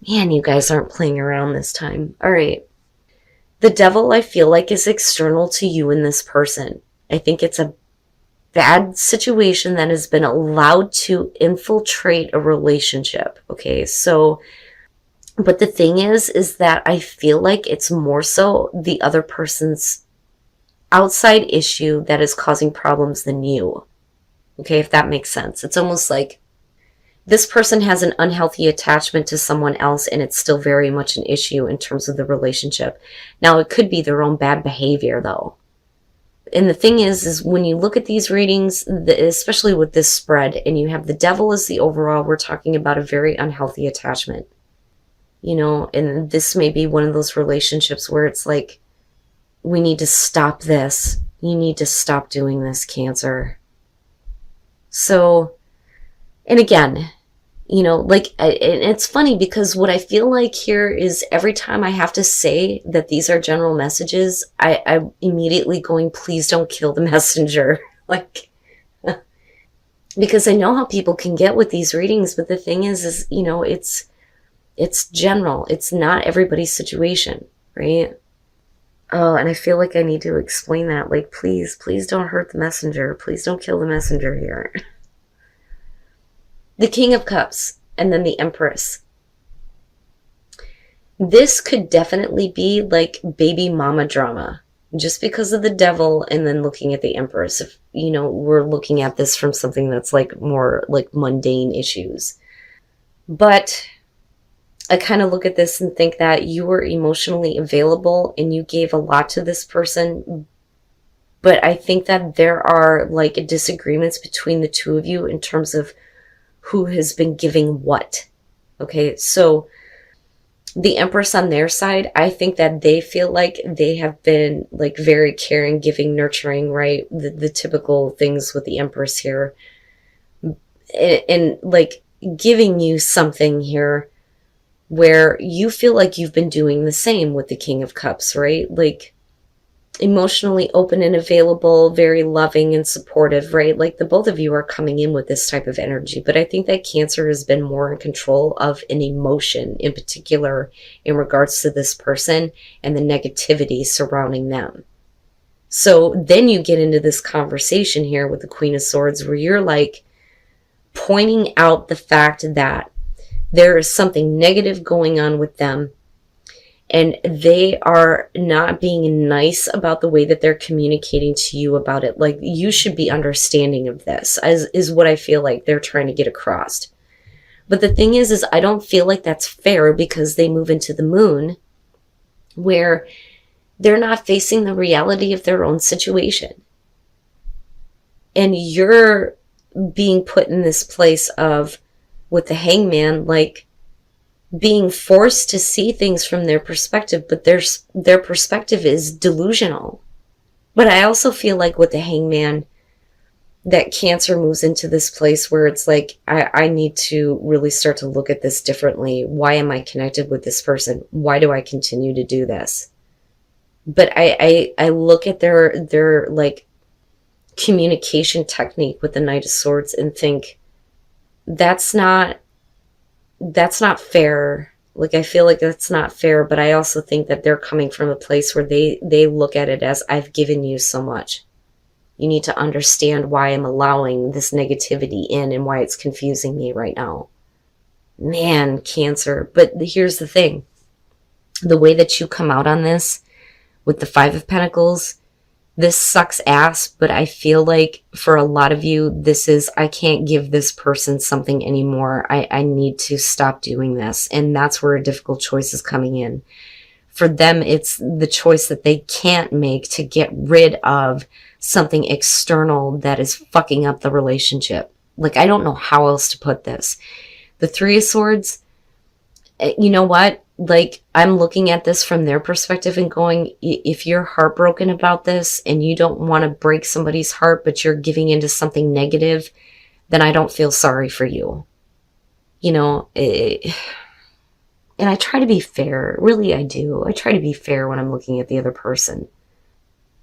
Man, you guys aren't playing around this time. All right. The devil, I feel like, is external to you and this person. I think it's a bad situation that has been allowed to infiltrate a relationship. Okay, so, but the thing is that I feel like it's more so the other person's outside issue that is causing problems than you. Okay, if that makes sense. It's almost like this person has an unhealthy attachment to someone else and it's still very much an issue in terms of the relationship. Now, it could be their own bad behavior though. And the thing is when you look at these readings, especially with this spread, and you have the devil as the overall, we're talking about a very unhealthy attachment. You know, and this may be one of those relationships where it's like, we need to stop this. You need to stop doing this, Cancer. So, and again, you know, like, it's funny because what I feel like here is every time I have to say that these are general messages, I'm immediately going, please don't kill the messenger. Like, because I know how people can get with these readings, but the thing is, you know, it's general. It's not everybody's situation, right? Oh, and I feel like I need to explain that. Like, please don't hurt the messenger. Please don't kill the messenger here. The King of Cups and then the Empress. This could definitely be like baby mama drama just because of the devil, and then looking at the Empress. If, you know, we're looking at this from something that's like more like mundane issues. But I kind of look at this and think that you were emotionally available and you gave a lot to this person. But I think that there are like disagreements between the two of you in terms of who has been giving what. Okay, so the Empress on their side, I think that they feel like they have been like very caring, giving, nurturing, right? The typical things with the Empress here. And like giving you something here where you feel like you've been doing the same with the King of Cups, right? Like emotionally open and available, very loving and supportive, right? Like the both of you are coming in with this type of energy. But I think that Cancer has been more in control of an emotion in particular in regards to this person and the negativity surrounding them. So then you get into this conversation here with the Queen of Swords where you're like pointing out the fact that there is something negative going on with them, and they are not being nice about the way that they're communicating to you about it. Like, you should be understanding of this, as is what I feel like they're trying to get across. But the thing is I don't feel like that's fair because they move into the Moon where they're not facing the reality of their own situation. And you're being put in this place of, with the Hangman, like being forced to see things from their perspective, but their perspective is delusional. But I also feel like with the Hangman, that Cancer moves into this place where it's like, I need to really start to look at this differently. Why am I connected with this person? Why do I continue to do this? But I look at their like communication technique with the Knight of Swords and think, that's not fair. Like, I feel like that's not fair, but I also think that they're coming from a place where they look at it as, I've given you so much. You need to understand why I'm allowing this negativity in and why it's confusing me right now. Man, Cancer. But here's the thing. The way that you come out on this with the Five of Pentacles, this sucks ass, but I feel like for a lot of you, this is, I can't give this person something anymore. I need to stop doing this. And that's where a difficult choice is coming in. For them, it's the choice that they can't make to get rid of something external that is fucking up the relationship. Like, I don't know how else to put this. The Three of Swords, you know what? Like, I'm looking at this from their perspective and going, if you're heartbroken about this and you don't want to break somebody's heart, but you're giving into something negative, then I don't feel sorry for you. You know, and I try to be fair. Really, I do. I try to be fair when I'm looking at the other person.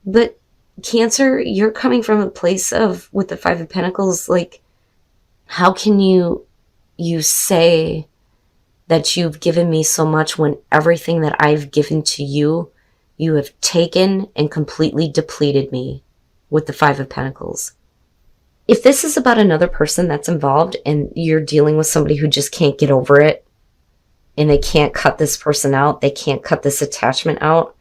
But Cancer, you're coming from a place of, with the Five of Pentacles, like, how can you say that you've given me so much when everything that I've given to you, you have taken and completely depleted me with the Five of Pentacles. If this is about another person that's involved and you're dealing with somebody who just can't get over it and they can't cut this person out, they can't cut this attachment out,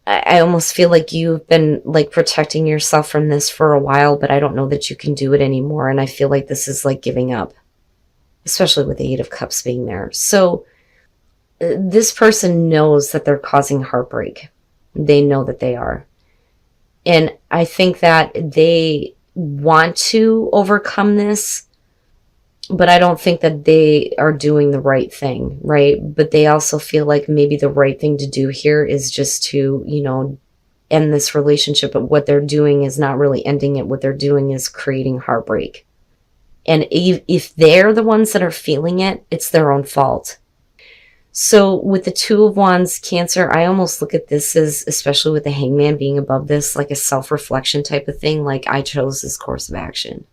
I almost feel like you've been like protecting yourself from this for a while, but I don't know that you can do it anymore. And I feel like this is like giving up, especially with the Eight of Cups being there. So this person knows that they're causing heartbreak. They know that they are. And I think that they want to overcome this, but I don't think that they are doing the right thing, right? But they also feel like maybe the right thing to do here is just to, you know, end this relationship. But what they're doing is not really ending it. What they're doing is creating heartbreak. And if they're the ones that are feeling it, it's their own fault. So with the Two of Wands, Cancer, I almost look at this as, especially with the Hangman being above this, like a self-reflection type of thing, like I chose this course of action.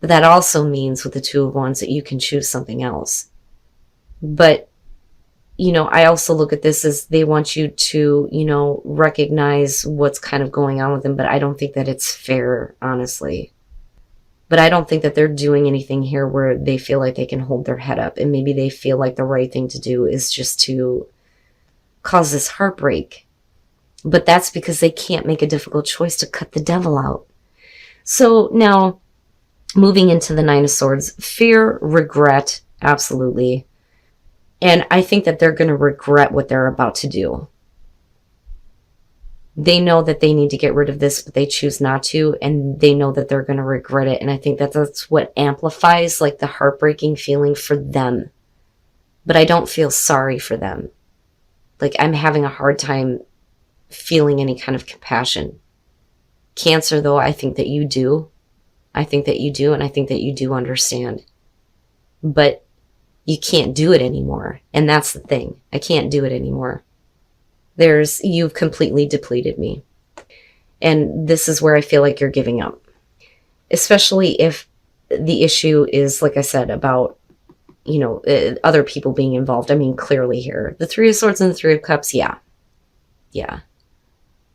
But that also means with the Two of Wands that you can choose something else. But, you know, I also look at this as they want you to, you know, recognize what's kind of going on with them, but I don't think that it's fair, honestly. But I don't think that they're doing anything here where they feel like they can hold their head up. And maybe they feel like the right thing to do is just to cause this heartbreak. But that's because they can't make a difficult choice to cut the devil out. So now, moving into the Nine of Swords, fear, regret, absolutely. And I think that they're going to regret what they're about to do. They know that they need to get rid of this, but they choose not to, and they know that they're going to regret it. And I think that that's what amplifies like the heartbreaking feeling for them. But I don't feel sorry for them. Like I'm having a hard time feeling any kind of compassion. Cancer, though, I think that you do. I think that you do, and I think that you do understand. But you can't do it anymore. And that's the thing. I can't do it anymore. You've completely depleted me. And this is where I feel like you're giving up. Especially if the issue is, like I said, about, you know, other people being involved. I mean, clearly here. The Three of Swords and the Three of Cups, yeah. Yeah.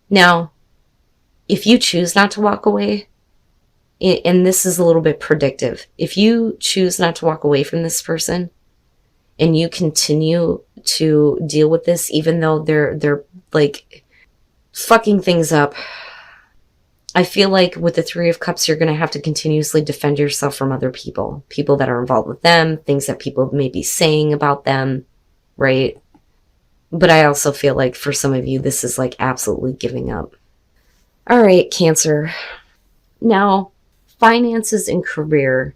Now, if you choose not to walk away, and this is a little bit predictive, if you choose not to walk away from this person, and you continue to deal with this, even though they're like fucking things up, I feel like with the Three of Cups, you're going to have to continuously defend yourself from other people that are involved with them, things that people may be saying about them, right? But I also feel like for some of you, this is like absolutely giving up. All right, Cancer. Now, finances and career.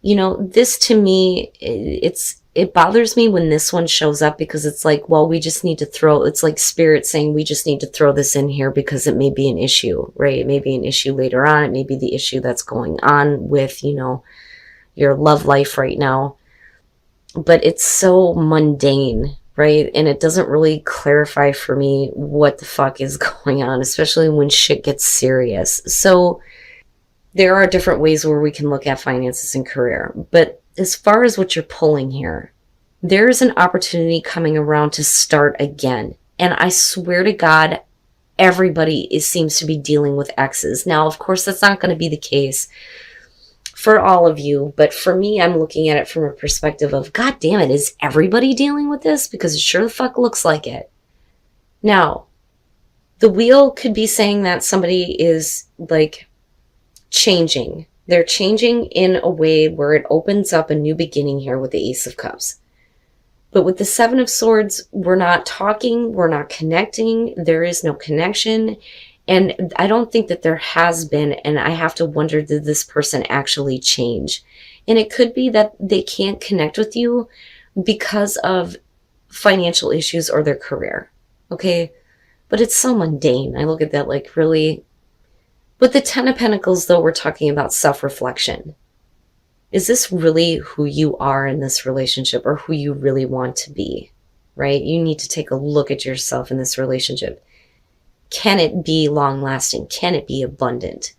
You know, this to me, it bothers me when this one shows up because it's like, well, we just need to it's like spirit saying we just need to throw this in here because it may be an issue, right? It may be an issue later on. It may be the issue that's going on with, you know, your love life right now. But it's so mundane, right? And it doesn't really clarify for me what the fuck is going on, especially when shit gets serious. So there are different ways where we can look at finances and career. But as far as what you're pulling here, there is an opportunity coming around to start again. And I swear to God, everybody seems to be dealing with exes. Now, of course, that's not going to be the case for all of you. But for me, I'm looking at it from a perspective of, God damn it, is everybody dealing with this? Because it sure the fuck looks like it. Now, the wheel could be saying that somebody is like changing. They're changing in a way where it opens up a new beginning here with the Ace of Cups. But with the Seven of Swords, we're not talking, we're not connecting, there is no connection. And I don't think that there has been, and I have to wonder, did this person actually change? And it could be that they can't connect with you because of financial issues or their career. Okay? But it's so mundane. I look at that like, really? With the Ten of Pentacles, though, we're talking about self-reflection. Is this really who you are in this relationship or who you really want to be, right? You need to take a look at yourself in this relationship. Can it be long-lasting? Can it be abundant?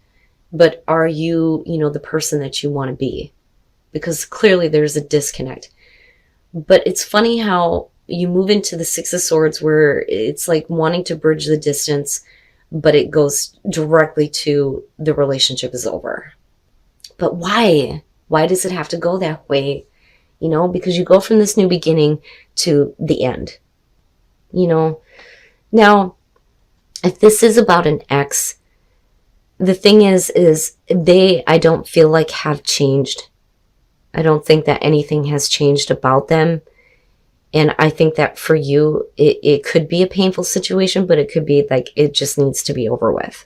But are you, the person that you want to be? Because clearly there's a disconnect. But it's funny how you move into the Six of Swords where it's like wanting to bridge the distance, but it goes directly to the relationship is over. But why? Why does it have to go that way? You know, because you go from this new beginning to the end. You know, now, if this is about an ex, the thing is they, I don't feel like have changed. I don't think that anything has changed about them. And I think that for you, it could be a painful situation, but it could be like it just needs to be over with.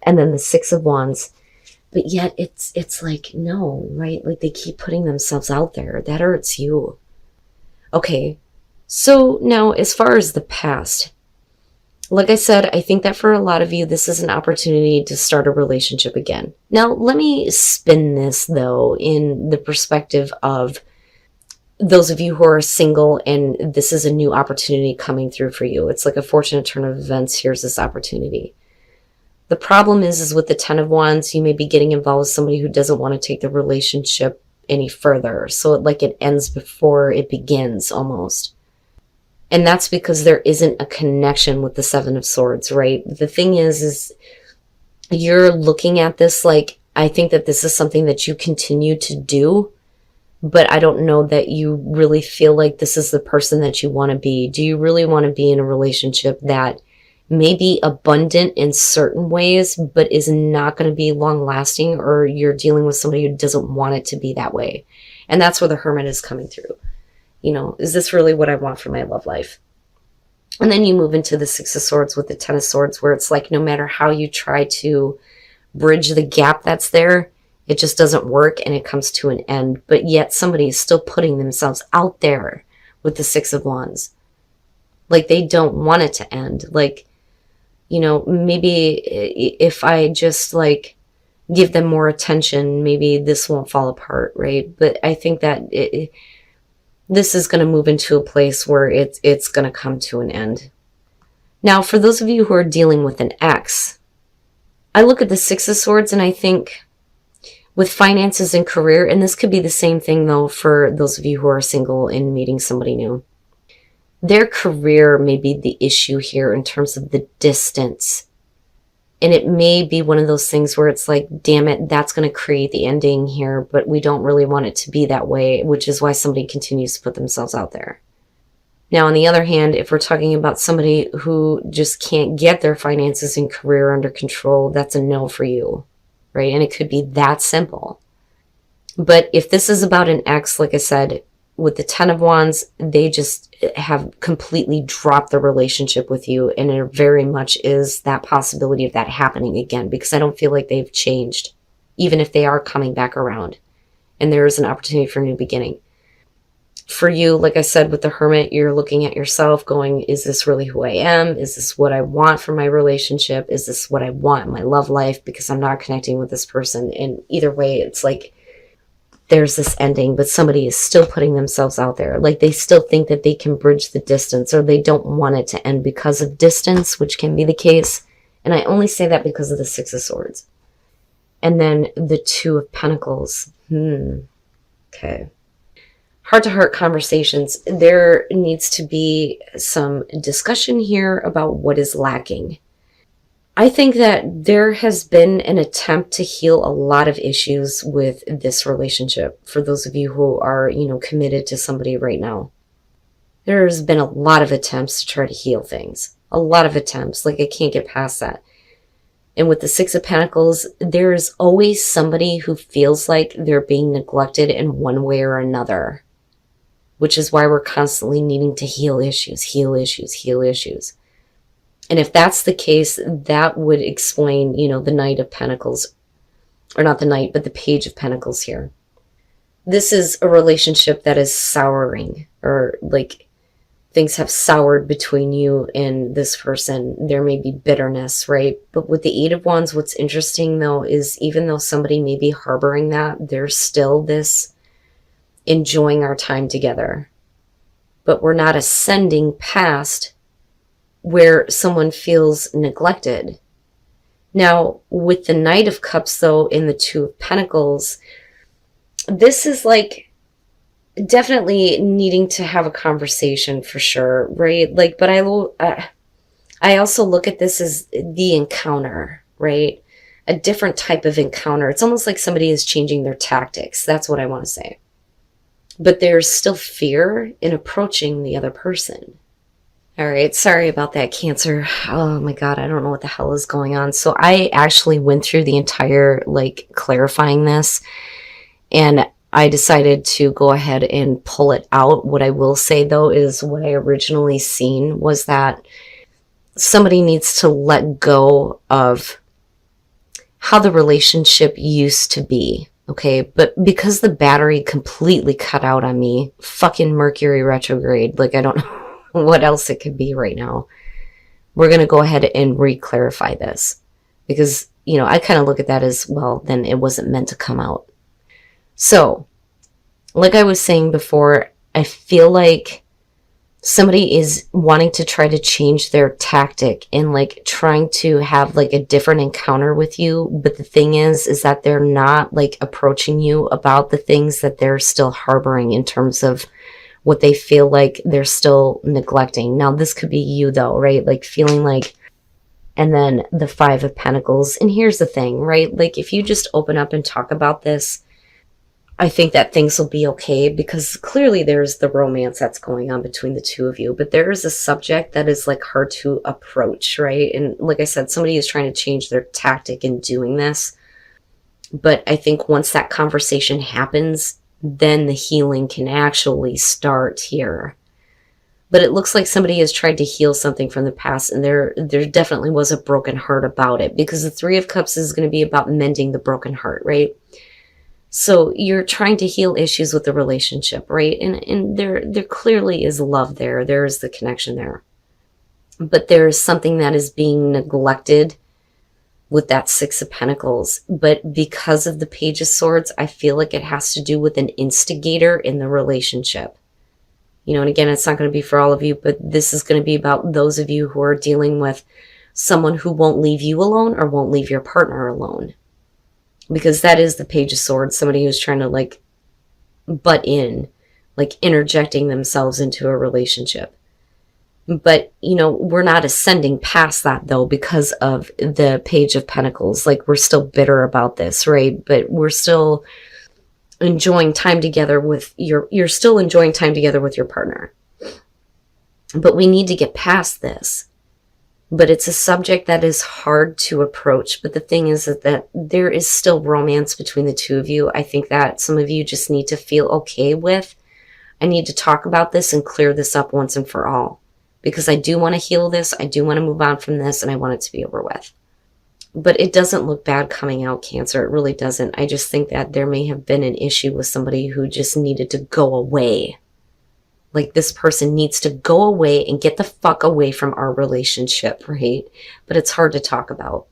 And then the Six of Wands. But yet it's like, no, right? Like they keep putting themselves out there. That hurts you. Okay. So now as far as the past, like I said, I think that for a lot of you, this is an opportunity to start a relationship again. Now, let me spin this though in the perspective of those of you who are single and this is a new opportunity coming through for you. It's like a fortunate turn of events. Here's this opportunity. The problem is with the Ten of Wands, you may be getting involved with somebody who doesn't want to take the relationship any further. So it ends before it begins almost. And that's because there isn't a connection with the Seven of Swords, right? The thing is you're looking at this like, I think that this is something that you continue to do, but I don't know that you really feel like this is the person that you want to be. Do you really want to be in a relationship that may be abundant in certain ways, but is not going to be long lasting, or you're dealing with somebody who doesn't want it to be that way? And that's where the Hermit is coming through. You know, is this really what I want for my love life? And then you move into the Six of Swords with the Ten of Swords, where it's like no matter how you try to bridge the gap that's there, it just doesn't work and it comes to an end. But yet somebody is still putting themselves out there with the Six of Wands. Like they don't want it to end. Like, you know, maybe if I just like give them more attention, maybe this won't fall apart, right? But I think that this is going to move into a place where it's going to come to an end. Now, for those of you who are dealing with an ex, I look at the Six of Swords and I think with finances and career, and this could be the same thing though for those of you who are single and meeting somebody new. Their career may be the issue here in terms of the distance. And it may be one of those things where it's like, damn it, that's going to create the ending here, but we don't really want it to be that way, which is why somebody continues to put themselves out there. Now, on the other hand, if we're talking about somebody who just can't get their finances and career under control, that's a no for you, right? And it could be that simple. But if this is about an ex, like I said, with the Ten of Wands, they just have completely dropped the relationship with you. And it very much is that possibility of that happening again, because I don't feel like they've changed, even if they are coming back around. And there is an opportunity for a new beginning. For you, like I said, with the Hermit, you're looking at yourself going, is this really who I am? Is this what I want for my relationship? Is this what I want in my love life? Because I'm not connecting with this person. And either way, it's like, there's this ending, but somebody is still putting themselves out there. Like they still think that they can bridge the distance, or they don't want it to end because of distance, which can be the case. And I only say that because of the Six of Swords. And then the Two of Pentacles. Okay. Heart-to-heart conversations. There needs to be some discussion here about what is lacking. I think that there has been an attempt to heal a lot of issues with this relationship. For those of you who are, you know, committed to somebody right now, there's been a lot of attempts to try to heal things. A lot of attempts. Like I can't get past that. And with the Six of Pentacles, there is always somebody who feels like they're being neglected in one way or another, which is why we're constantly needing to heal issues, heal issues, heal issues. And if that's the case, that would explain, you know, the Knight of Pentacles, or not the Knight, but the Page of Pentacles here. This is a relationship that is souring, or like things have soured between you and this person. There may be bitterness, right? But with the Eight of Wands, what's interesting though, is even though somebody may be harboring that, there's still this enjoying our time together. But we're not ascending past where someone feels neglected. Now, with the Knight of Cups, though, in the Two of Pentacles, this is like definitely needing to have a conversation for sure, right? Like, but I also look at this as the encounter, right? A different type of encounter. It's almost like somebody is changing their tactics. That's what I want to say. But there's still fear in approaching the other person. All right, sorry about that, Cancer. Oh my God, I don't know what the hell is going on. So I actually went through the entire, like, clarifying this, and I decided to go ahead and pull it out. What I will say, though, is what I originally seen was that somebody needs to let go of how the relationship used to be. Okay, but because the battery completely cut out on me, fucking Mercury retrograde, like, I don't know what else it could be right now. We're going to go ahead and re-clarify this because, you know, I kind of look at that as, well, then it wasn't meant to come out. So, like I was saying before, I feel like somebody is wanting to try to change their tactic and, like, trying to have, like, a different encounter with you. But the thing is that they're not, like, approaching you about the things that they're still harboring in terms of what they feel like they're still neglecting. Now, this could be you, though, right? Like, feeling like, and then the Five of Pentacles. And here's the thing, right? Like, if you just open up and talk about this, I think that things will be okay, because clearly there's the romance that's going on between the two of you, but there is a subject that is, like, hard to approach, right? And like I said, somebody is trying to change their tactic in doing this. But I think once that conversation happens, then the healing can actually start here. But it looks like somebody has tried to heal something from the past, and there definitely was a broken heart about it, because the Three of Cups is going to be about mending the broken heart, right? So you're trying to heal issues with the relationship, right? And there clearly is love there. There is the connection there. But there is something that is being neglected with that Six of Pentacles. But because of the Page of Swords, I feel like it has to do with an instigator in the relationship. You know, and again, it's not going to be for all of you, but this is going to be about those of you who are dealing with someone who won't leave you alone or won't leave your partner alone. Because that is the Page of Swords, somebody who's trying to, like, butt in, like, interjecting themselves into a relationship. But, you know, we're not ascending past that, though, because of the Page of Pentacles. Like, we're still bitter about this, right? But we're still enjoying time together with you're still enjoying time together with your partner. But we need to get past this. But it's a subject that is hard to approach. But the thing is that there is still romance between the two of you. I think that some of you just need to feel okay with, I need to talk about this and clear this up once and for all. Because I do want to heal this, I do want to move on from this, and I want it to be over with. But it doesn't look bad coming out, Cancer. It really doesn't. I just think that there may have been an issue with somebody who just needed to go away. Like, this person needs to go away and get the fuck away from our relationship, right? But it's hard to talk about.